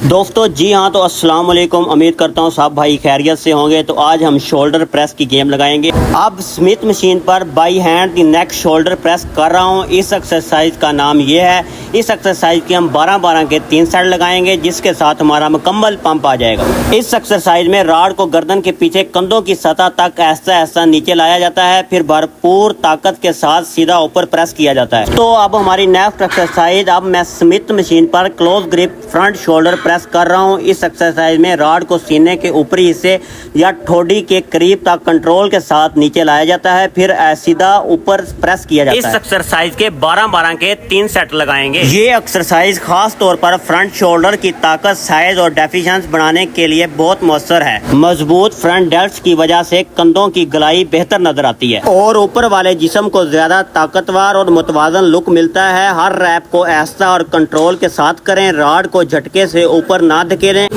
दोस्तों जी हाँ, तो अस्सलाम वालेकुम। उम्मीद करता हूँ सब भाई खैरियत से होंगे। तो आज हम शोल्डर प्रेस की गेम लगाएंगे। अब स्मिथ मशीन पर by hand the neck shoulder press कर रहा हूँ। इस एक्सरसाइज का नाम ये है। इस एक्सरसाइज के हम 12-12 के 3 सेट लगाएंगे, जिसके साथ हमारा मुकम्मल पंप आ जाएगा। इस एक्सरसाइज में राड को गर्दन के पीछे कंधों की सतह तक ऐसा ऐसा नीचे लाया जाता है, फिर भरपूर ताकत के साथ सीधा ऊपर प्रेस किया जाता है। तो अब हमारी नेक्स्ट एक्सरसाइज, अब मैं स्मिथ मशीन पर close grip front shoulder press कर रहा हूं। इस एक्सरसाइज में राड को सीने के ऊपरी हिस्से या ठोड़ी के करीब तक कंट्रोल के साथ नीचे लाया जाता है, फिर सीधा ऊपर प्रेस किया जाता है। इस एक्सरसाइज के 12-12 के 3 सेट लगाएंगे। ये एक्सरसाइज खास तौर पर फ्रंट शोल्डर की ताकत, साइज और डेफिशिएंसी बढ़ाने के लिए बहुत मौसर है। मजबूत फ्रंट डेल्ट्स की वजह से कंधों की गलाई बेहतर नजर आती है और ऊपर वाले जिस्म को ज्यादा ताकतवर और मुतवाजन लुक मिलता है। हर रैप को ऐसा और कंट्रोल के साथ करें। राड को झटके से ऊपर ना धकेलें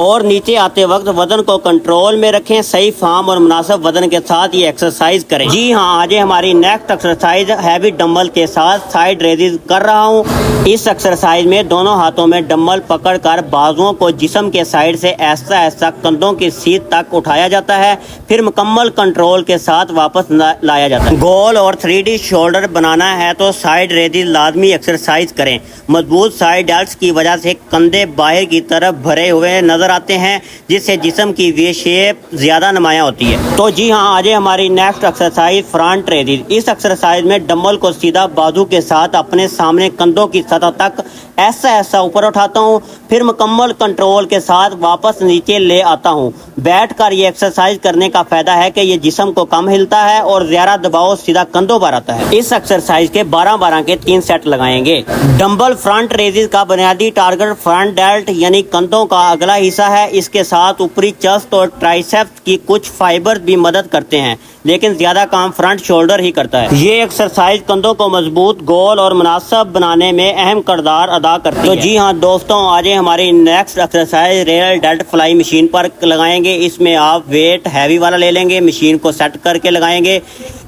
और नीचे आते वक्त वजन को कंट्रोल में रखें। सही फार्म और मुनासिब वजन के साथ ये एक्सरसाइज करें। जी हाँ, आज हमारी नेक्स्ट एक्सरसाइज हैवी डंबल के साथ साइड रेजिज कर रहा हूँ। इस एक्सरसाइज में दोनों हाथों में डंबल पकड़कर बाजुओं को जिस्म के साइड से ऐसा ऐसा कंधों की सीध तक उठाया जाता है, फिर मुकम्मल कंट्रोल के साथ वापस लाया जाता है। गोल और 3D शोल्डर बनाना है तो साइड रेजिज लाजमी एक्सरसाइज करें। मजबूत साइड डेल्ट्स की वजह से कंधे बाहर की तरफ भरे हुए नजर आते हैं, जिससे जिस्म की वे शेप ज्यादा नुमाया होती है। तो जी हाँ, आज हमारी नेक्स्ट एक्सरसाइज फ्रंट रेजिज। इस एक्सरसाइज में डंबल को सीधा बाजू के साथ अपने सामने कंधों की सतह तक ऐसा ऐसा ऊपर उठाता हूँ, फिर मुकम्मल कंट्रोल के साथ वापस नीचे ले आता हूँ। बैठ कर ये एक्सरसाइज करने का फायदा है कि ये जिस्म को कम हिलता है और ज्यादा दबाव सीधा कंधों पर आता है। इस एक्सरसाइज के 12-12 के 3 सेट लगाएंगे। डंबल फ्रंट रेजिज का बुनियादी टारगेट फ्रंट डेल्ट यानी कंधों का अगला हिस्सा है। इसके साथ ऊपरी चेस्ट और ट्राइसेप्स की कुछ फाइबर भी मदद करते हैं, लेकिन ज्यादा काम फ्रंट शोल्डर ही करता है। ये एक्सरसाइज कंधों को मजबूत, गोल और मुनासिब बनाने में अहम किरदार अदा करती है। तो जी हाँ दोस्तों, आज हमारी next exercise real dealt fly machine पर लगाएंगे। इसमें आप वेट हैवी वाला ले लेंगे, मशीन को सेट करके लगाएंगे।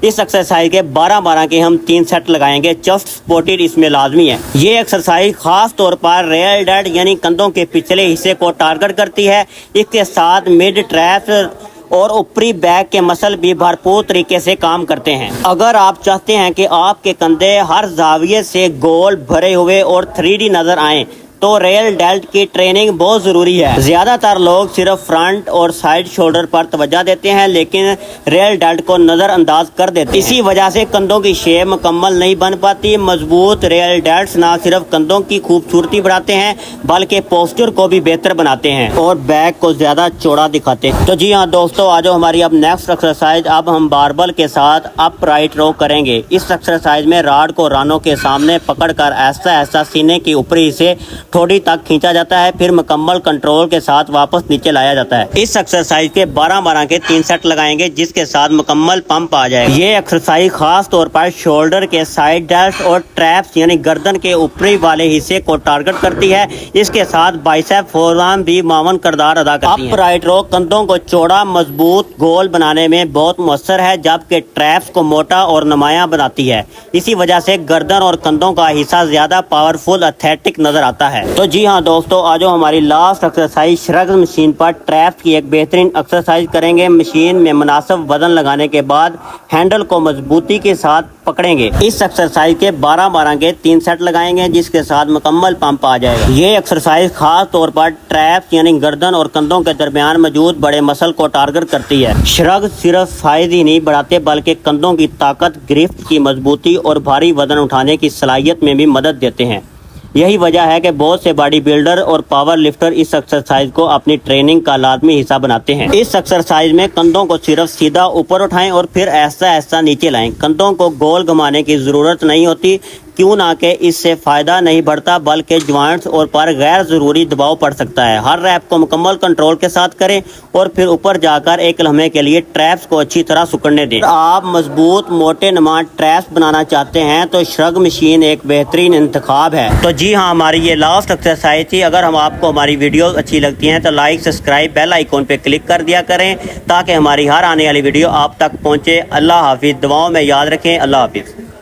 इस एक्सरसाइज के 12-12 के हम 3 सेट लगाएंगे। चेस्ट सपोर्टेड इसमें लाजमी है। ये एक्सरसाइज खास तौर पर रियल डेल्ट यानी कंधों के पिछले हिस्से को टारगेट करती है। इसके साथ मिड ट्रैप्स और ऊपरी बैक के मसल भी भरपूर तरीके से काम करते हैं। अगर आप चाहते हैं कि आपके कंधे हर जाविये से गोल, भरे हुए और 3D नजर आएं, तो रियल डेल्ट की ट्रेनिंग बहुत जरूरी है। ज्यादातर लोग सिर्फ फ्रंट और साइड शोल्डर पर तवज्जो देते हैं, लेकिन रियल डेल्ट को नजरअंदाज कर देते हैं। इसी वजह से कंधों की शेप मुकम्मल नहीं बन पाती। मजबूत रियल डेल्ट्स न सिर्फ कंधों की खूबसूरती बढ़ाते हैं, बल्कि पोस्चर को भी बेहतर बनाते हैं और बैक को ज्यादा चौड़ा दिखाते हैं। तो जी हाँ दोस्तों, आज हमारी अब नेक्स्ट एक्सरसाइज, अब हम बारबल के साथ अप राइट रो करेंगे। इस एक्सरसाइज में राड को रानों के सामने पकड़कर ऐसा ऐसा सीने के ऊपरी हिस्से थोड़ी तक खींचा जाता है, फिर मुकम्मल कंट्रोल के साथ वापस नीचे लाया जाता है। इस एक्सरसाइज के 12-12 के 3 सेट लगाएंगे, जिसके साथ मुकम्मल पंप आ जाएगा। ये एक्सरसाइज खास तौर पर शोल्डर के साइड डेल्ट्स और ट्रैप्स यानी गर्दन के ऊपरी वाले हिस्से को टारगेट करती है। इसके साथ बाइसेप फोरआर्म भी मावन किरदार अदा करती है। अप राइट रो कंधों को चौड़ा, मजबूत, गोल बनाने में बहुत मुअस्सर है, जबकि ट्रैप्स को मोटा और नुमाया बनाती है। इसी वजह से गर्दन और कंधों का हिस्सा ज्यादा पावरफुल, एथलेटिक नजर आता है। तो जी हाँ दोस्तों, आज हमारी लास्ट एक्सरसाइज श्रग मशीन पर ट्रैप्स की एक बेहतरीन एक्सरसाइज करेंगे। मशीन में मुनासिब वजन लगाने के बाद हैंडल को मजबूती के साथ पकड़ेंगे। इस एक्सरसाइज के 12-12 के 3 सेट लगाएंगे, जिसके साथ मुकम्मल पंप आ जाएगा। ये एक्सरसाइज खास तौर पर ट्रैप्स यानी गर्दन और कंधों के दरमियान मौजूद बड़े मसल को टारगेट करती है। श्रग सिर्फ साइज ही नहीं बढ़ाते, बल्कि कंधों की ताकत, गिरफ्त की मजबूती और भारी वजन उठाने की सलाहियत में भी मदद देते हैं। यही वजह है कि बहुत से बॉडी बिल्डर और पावर लिफ्टर इस एक्सरसाइज को अपनी ट्रेनिंग का लाजमी हिस्सा बनाते हैं। इस एक्सरसाइज में कंधों को सिर्फ सीधा ऊपर उठाएं और फिर ऐसा ऐसा नीचे लाएं। कंधों को गोल घुमाने की जरूरत नहीं होती, क्यों ना कि इससे फायदा नहीं बढ़ता, बल्कि ज्वाइंट्स और पर गैर जरूरी दबाव पड़ सकता है। हर रैप को मुकम्मल कंट्रोल के साथ करें और फिर ऊपर जाकर एक लम्हे के लिए ट्रैप्स को अच्छी तरह सुकड़ने दें। आप मजबूत, मोटे नुमा ट्रैप्स बनाना चाहते हैं तो श्रग मशीन एक बेहतरीन इंतखाब है। तो जी हाँ, हमारी ये लास्ट एक्सरसाइज थी। अगर आपको हमारी वीडियो अच्छी लगती हैं तो लाइक, सब्सक्राइब, बेल आइकॉन पे क्लिक कर दिया करें, ताकि हमारी हर आने वाली वीडियो आप तक पहुँचे। अल्लाह हाफिज़। दुआओं में याद रखें। अल्लाह हाफिज़।